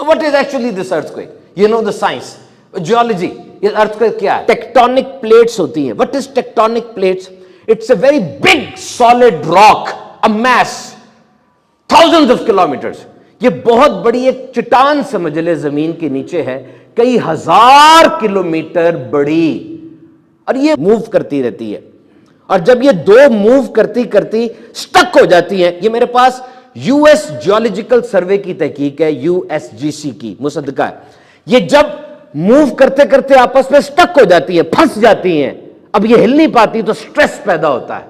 what is actually this earthquake? You know the science, geology. ये earthquake क्या है? Tectonic plates होती हैं. What is tectonic plates? It's a very big solid rock, a mass, thousands of kilometers. ये बहुत बड़ी एक चट्टान समझ ले जमीन के नीचे है, कई हजार किलोमीटर बड़ी, और ये मूव करती रहती है. और जब ये दो मूव करती करती स्टक हो जाती हैं, ये मेरे पास यूएस जियोलॉजिकल सर्वे की तहकीक है, यूएसजीसी की मुसद्दका है. ये जब मूव करते करते आपस में स्टक हो जाती है, फंस जाती हैं, अब ये हिल नहीं पाती, तो स्ट्रेस पैदा होता है.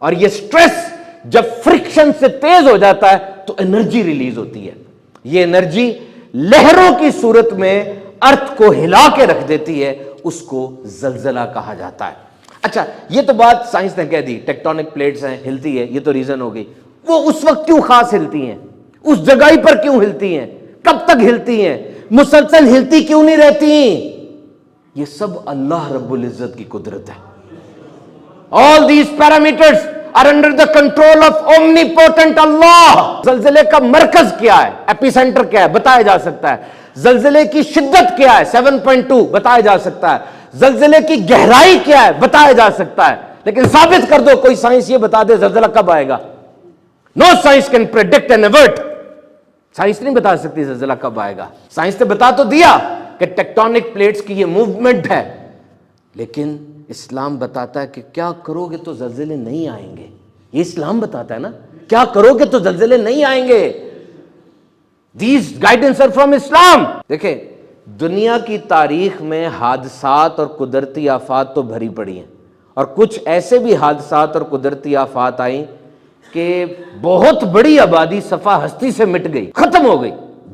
और ये स्ट्रेस जब फ्रिक्शन से तेज हो जाता है तो एनर्जी रिलीज होती है. ये एनर्जी लहरों की सूरत में अर्थ को हिला के रख देती है, उसको जलजला कहा जाता है. अच्छा, ये तो बात साइंस ने कह दी, टेक्टोनिक प्लेट्स हैं, हिलती है, ये तो रीजन हो गई. वो उस वक्त क्यों खास हिलती हैं, उस जगह पर क्यों हिलती हैं, कब तक हिलती हैं, मुसलसल हिलती क्यों नहीं रहती? ये सब अल्लाह रब्बुल इज्जत की कुदरत है. All these parameters are under the control of omnipotent Allah. जलजले का मरकज क्या है, एपिसेंटर क्या है, बताया जा सकता है. जलजले की शिद्दत क्या है, 7.2 बताया जा सकता है. जलजले की गहराई क्या है, बताया जा सकता है. लेकिन साबित कर दो, कोई साइंस ये बता दे जलजला कब आएगा. No science can predict and avert. Science नहीं बता सकती जलजला कब आएगा. साइंस ने बता तो दिया कि टेक्टोनिक प्लेट्स की ये मूवमेंट है, लेकिन इस्लाम बताता है कि क्या करोगे तो जलजले नहीं आएंगे. ये इस्लाम बताता है ना, क्या करोगे तो जलजले नहीं आएंगे. These guidance are from Islam. देखें, दुनिया की तारीख में हादसात और कुदरती आफात तो भरी पड़ी हैं, और कुछ ऐसे भी हादसात और कुदरती आफात आई कि बहुत बड़ी आबादी सफा हस्ती से मिट गई, खत्म हो गई,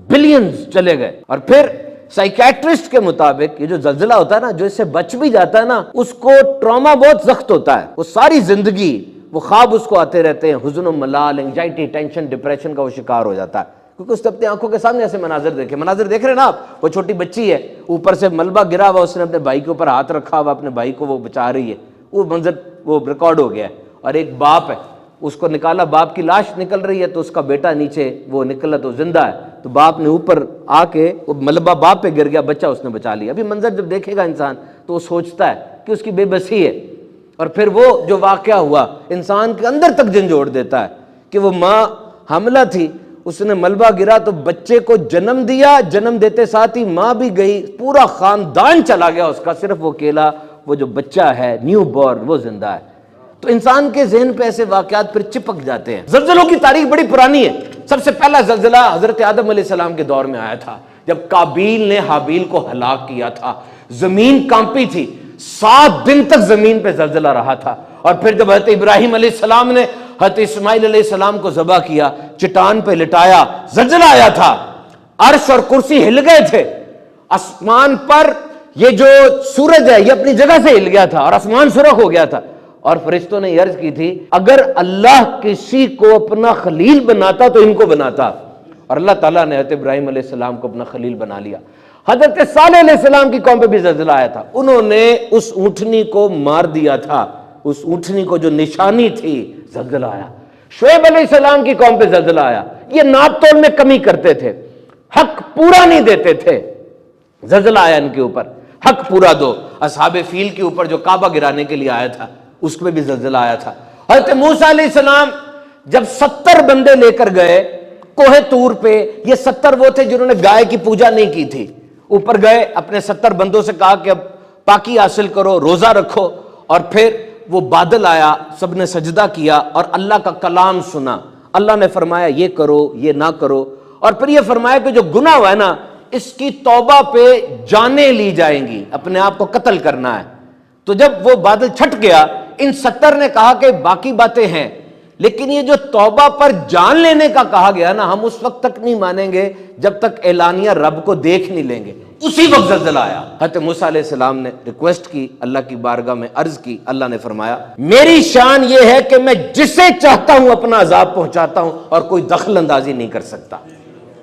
बिलियंस चले गए. और फिर साइकेट्रिस्ट के मुताबिक ये जो जलजला होता है ना, जो इससे बच भी जाता है ना, उसको ट्रॉमा बहुत सख्त होता है. वो सारी जिंदगी वो ख्वाब उसको आते रहते हैं, हुज़्न मलाल, एंजाइटी, टेंशन, डिप्रेशन का वो शिकार हो जाता है, क्योंकि उसने अपनी आंखों के सामने ऐसे मनाजिर देख रहे हैं ना आप. वो छोटी बच्ची है, ऊपर से मलबा गिरा हुआ, उसने अपने भाई के ऊपर हाथ रखा हुआ, अपने भाई को वो बचा रही है, वो मंजर वो रिकॉर्ड हो गया है. और एक बाप है, उसको निकाला, बाप की लाश निकल रही है, तो उसका बेटा नीचे वो निकला तो जिंदा है, तो बाप ने ऊपर आके वो मलबा बाप पे गिर गया, बच्चा उसने बचा लिया. अभी मंजर जब देखेगा इंसान तो वो सोचता है कि उसकी बेबसी है. और फिर वो जो वाकया हुआ इंसान के अंदर तक झंझोड़ देता है कि वो माँ हमला थी, उसने मलबा गिरा तो बच्चे को जन्म दिया, जन्म देते साथ ही माँ भी गई, पूरा खानदान चला गया उसका, सिर्फ वो अकेला वो जो बच्चा है न्यू बॉर्न वो जिंदा है. तो इंसान के ज़हन पे ऐसे वाक़यात फिर चिपक जाते हैं. जल्जलों की तारीख बड़ी पुरानी है. सबसे पहला जल्जला हजरत आदम अलैहिस्सलाम के दौर में आया था, जब काबील ने हाबील को हलाक किया था. जमीन कांपी थी, 7 दिन तक जमीन पे जल्जला रहा था. और फिर जब हजरत इब्राहिम अलैहिस्सलाम ने हजरत इस्माइल अलैहिस्सलाम को ज़बह किया, चट्टान पे लिटाया, जल्जला आया था. अर्श और कुर्सी हिल गए थे. आसमान पर ये जो सूरज है ये अपनी जगह से हिल गया था और आसमान सुर्ख हो गया था. और फरिश्तों ने अर्ज की थी, अगर अल्लाह किसी को अपना खलील बनाता तो इनको बनाता. और अल्लाह ताला ने हजरत इब्राहिम अलैहिस्सलाम को अपना खलील बना लिया. हजरत सालेह अलैहिस्सलाम की कौम पे भी जल्जला आया था. उन्होंने उस ऊंटनी को मार दिया था, उस ऊंटनी को जो निशानी थी, जल्जला आया. शुएब अलैहिस्सलाम की कौम पे जल्जला आया. ये नाप तोल में कमी करते थे, हक पूरा नहीं देते थे, जल्जला आया इनके ऊपर. हक पूरा दो. असहाबे फील के ऊपर जो काबा गिराने के लिए आया था, उसमें भी जल्जला आया था. हजरत मूसा अलैहिस्सलाम जब 70 बंदे लेकर गए कोहे तूर पे, ये 70 वो थे जिन्होंने गाय की पूजा नहीं की थी. ऊपर गए, अपने 70 बंदों से कहा कि अब पाकी हासिल करो, रोजा रखो. और फिर वो बादल आया, सबने सजदा किया और अल्लाह का कलाम सुना. अल्लाह ने फरमाया ये करो, ये ना करो. और फिर ये फरमाया कि जो गुनाह हुआ है ना, इसकी तौबा पे जानें ली जाएंगी, अपने आप को कत्ल करना है. तो जब वो बादल छट गया, इन 70 ने कहा कि बाकी बातें हैं, लेकिन ये जो तौबा पर जान लेने का कहा गया ना, हम उस वक्त तक नहीं मानेंगे जब तक एलानिया रब को देख नहीं लेंगे. उसी वक्त जल्जला आया. हज़रत मूसा अलैहिस्सलाम ने रिक्वेस्ट की, अल्लाह की बारगाह में अर्ज की. अल्लाह ने फरमाया, मेरी शान ये है कि मैं जिसे चाहता हूं अपना अजाब पहुंचाता हूं और कोई दखल अंदाजी नहीं कर सकता.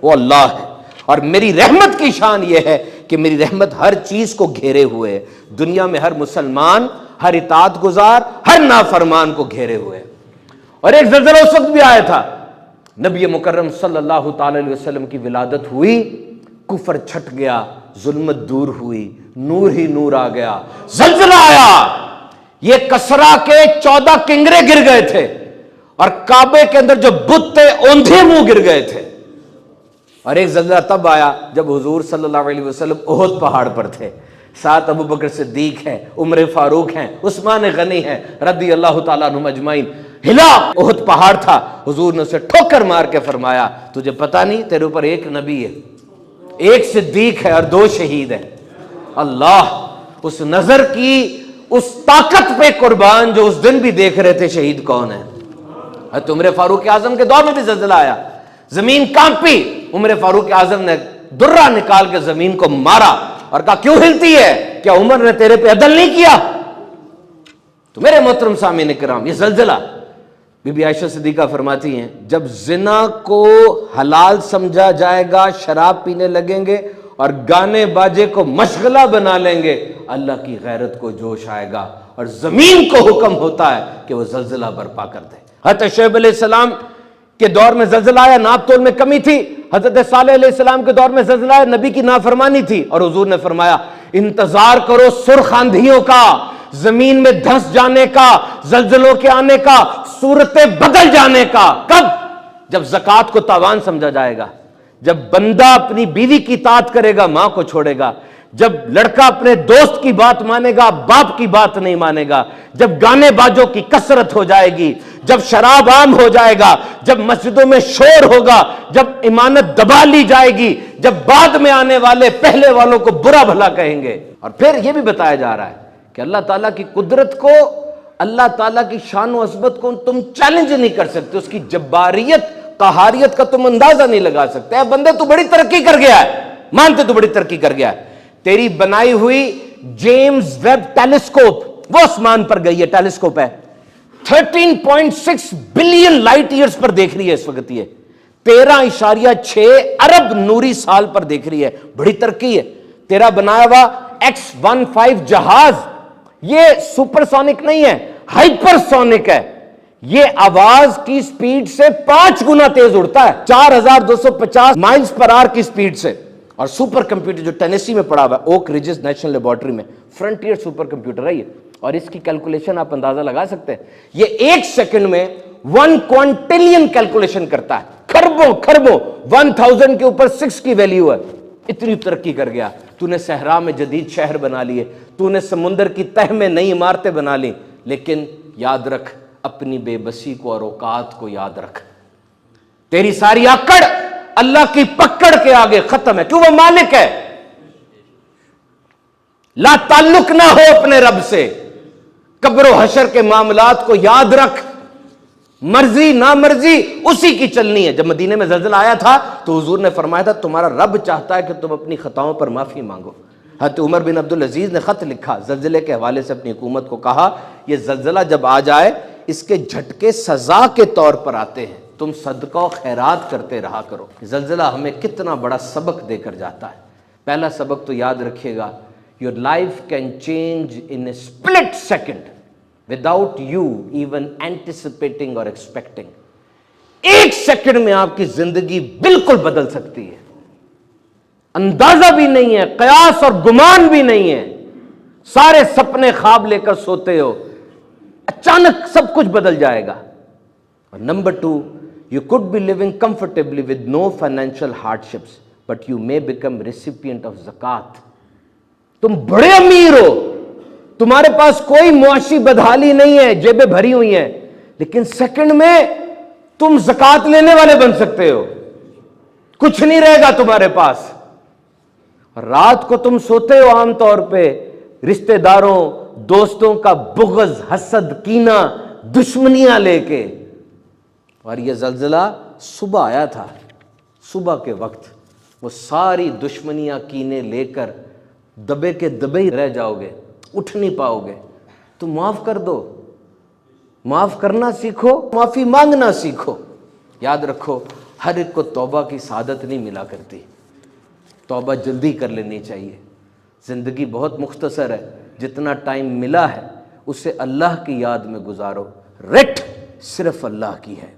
वो अल्लाह है. और मेरी रहमत की शान ये है कि मेरी रहमत हर चीज को घेरे हुए है. दुनिया में हर मुसलमान, हर इताअत गुजार, हर नाफरमान को घेरे हुए है. और एक ज़ल्ज़ला उस वक्त भी आया था, नबी मुकर्रम सल्लल्लाहु ताला अलैहि वसल्लम की विलादत हुई کفر چھٹ گیا، ظلمت دور ہوئی، نور ہی نور آ گیا، زلزلہ آیا، یہ کسرا کے 14 کنگرے گر گئے تھے، اور کعبے کے اندر جو بت تھے اوندھے منہ گر گئے تھے۔ اور ایک زلزلہ تب آیا جب حضور صلی اللہ علیہ وسلم احد پہاڑ پر تھے، ساتھ ابو بکر صدیق ہیں، عمر فاروق ہیں، عثمان غنی ہیں رضی اللہ تعالیٰ عنہم اجمعین۔ ہلا احد پہاڑ تھا، حضور نے اسے ٹھوکر مار کے فرمایا تجھے پتہ نہیں تیرے اوپر ایک نبی ہے، ایک صدیق ہے اور 2 شہید ہیں۔ اللہ اس نظر کی اس طاقت پہ قربان جو اس دن بھی دیکھ رہے تھے شہید کون ہے۔ حضرت عمر فاروق اعظم کے دور میں بھی زلزلہ آیا، زمین کانپی، عمر فاروق اعظم نے درہ نکال کے زمین کو مارا اور کہا کیوں ہلتی ہے؟ کیا عمر نے تیرے پہ عدل نہیں کیا؟ تو میرے محترم سامعین کرام، یہ زلزلہ، بی بی عائشہ صدیقہ فرماتی ہیں جب زنا کو حلال سمجھا جائے گا، شراب پینے لگیں گے اور گانے باجے کو مشغلہ بنا لیں گے، اللہ کی غیرت کو جوش آئے گا اور زمین کو حکم ہوتا ہے کہ وہ زلزلہ برپا کر دے۔ حضرت شعیب علیہ السلام کے دور میں زلزلہ آیا، ناپ تول میں کمی تھی۔ حضرت صالح علیہ السلام کے دور میں زلزلہ آیا، نبی کی نافرمانی تھی، اور حضور نے فرمایا انتظار کرو سرخ آندھیوں کا، زمین میں دھنس جانے کا، زلزلوں کے آنے کا، صورتیں بدل جانے کا۔ کب؟ جب زکوٰۃ کو تاوان سمجھا جائے گا، جب بندہ اپنی بیوی کی اطاعت کرے گا، ماں کو چھوڑے گا، جب لڑکا اپنے دوست کی بات مانے گا، باپ کی بات نہیں مانے گا، جب گانے باجوں کی کثرت ہو جائے گی، جب شراب عام ہو جائے گا، جب مسجدوں میں شور ہوگا، جب امانت دبا لی جائے گی، جب بعد میں آنے والے پہلے والوں کو برا بھلا کہیں گے۔ اور پھر یہ بھی بتایا جا رہا ہے کہ اللہ تعالیٰ کی قدرت کو، اللہ تعالیٰ کی شان و عظمت کو تم چیلنج نہیں کر سکتے، اس کی جباریت قہاریت کا تم اندازہ نہیں لگا سکتے۔ اے بندے تو بڑی ترقی کر گیا ہے، مانتے تو بڑی ترقی کر گیا ہے، تیری بنائی ہوئی جیمز ویب ٹیلیسکوپ وہ آسمان پر گئی ہے، ٹیلیسکوپ ہے 13.6 بلین لائٹ ایئرز پر دیکھ رہی ہے اس وقت، یہ 13.6 ارب نوری سال پر دیکھ رہی ہے، بڑی ترقی ہے۔ تیرا بنایا ہوا X-15 جہاز یہ سپر سونک نہیں ہے، ہائپر سونک ہے، یہ آواز کی سپیڈ سے 5 گنا تیز اڑتا ہے، 4250 مائلز پر آور کی سپیڈ سے۔ اور سپر کمپیوٹر جو ٹینیسی میں پڑا ہوا ہے، اوک ریجز نیشنل لیبارٹری میں، فرنٹیئر سپر کمپیوٹر ہے یہ، اور اس کی کیلکولیشن آپ اندازہ لگا سکتے ہیں، یہ 1 سیکنڈ میں 1 کوانٹلین کیلکولیشن کرتا ہے، کھربوں 1000 کے اوپر 6 کی ویلیو ہے۔ اتنی ترقی کر گیا، تو نے صحرا میں جدید شہر بنا لیے، تو نے سمندر کی تہ میں نئی عمارتیں بنا لی، لیکن یاد رکھ اپنی بے بسی کو اور اوقات کو یاد رکھ، تیری ساری آکڑ اللہ کی پکڑ کے آگے ختم ہے، کیوں؟ وہ مالک ہے، لا تعلق نہ ہو اپنے رب سے، قبر و حشر کے معاملات کو یاد رکھ، مرضی نہ مرضی اسی کی چلنی ہے۔ جب مدینے میں زلزلہ آیا تھا تو حضور نے فرمایا تھا تمہارا رب چاہتا ہے کہ تم اپنی خطاؤں پر معافی مانگو۔ حضرت عمر بن عبدالعزیز نے خط لکھا زلزلے کے حوالے سے اپنی حکومت کو، کہا یہ زلزلہ جب آ جائے اس کے جھٹکے سزا کے طور پر آتے ہیں، تم صدقہ و خیرات کرتے رہا کرو۔ زلزلہ ہمیں کتنا بڑا سبق دے کر جاتا ہے۔ پہلا سبق تو یاد رکھیے گا، your life can change in a split second without you even anticipating or expecting۔ 1 second میں آپ کی زندگی بالکل بدل سکتی ہے، اندازہ بھی نہیں ہے، قیاس اور گمان بھی نہیں ہے، سارے سپنے خواب لے کر سوتے ہو، اچانک سب کچھ بدل جائے گا۔ اور number 2، you could be living comfortably with no financial hardships but you may become recipient of zakat۔ تم بڑے امیر ہو، تمہارے پاس کوئی معاشی بدحالی نہیں ہے، جیبیں بھری ہوئی ہیں، لیکن سیکنڈ میں تم زکات لینے والے بن سکتے ہو، کچھ نہیں رہے گا تمہارے پاس۔ رات کو تم سوتے ہو عام طور پہ رشتہ داروں دوستوں کا بغض، حسد، کینہ، دشمنیاں لے کے، اور یہ زلزلہ صبح آیا تھا، صبح کے وقت وہ ساری دشمنیاں کینے لے کر دبے کے دبے ہی رہ جاؤ گے، اٹھ نہیں پاؤ گے۔ تو معاف کر دو، معاف کرنا سیکھو، معافی مانگنا سیکھو۔ یاد رکھو ہر ایک کو توبہ کی سعادت نہیں ملا کرتی، توبہ جلدی کر لینی چاہیے۔ زندگی بہت مختصر ہے، جتنا ٹائم ملا ہے اسے اللہ کی یاد میں گزارو، رٹ صرف اللہ کی ہے۔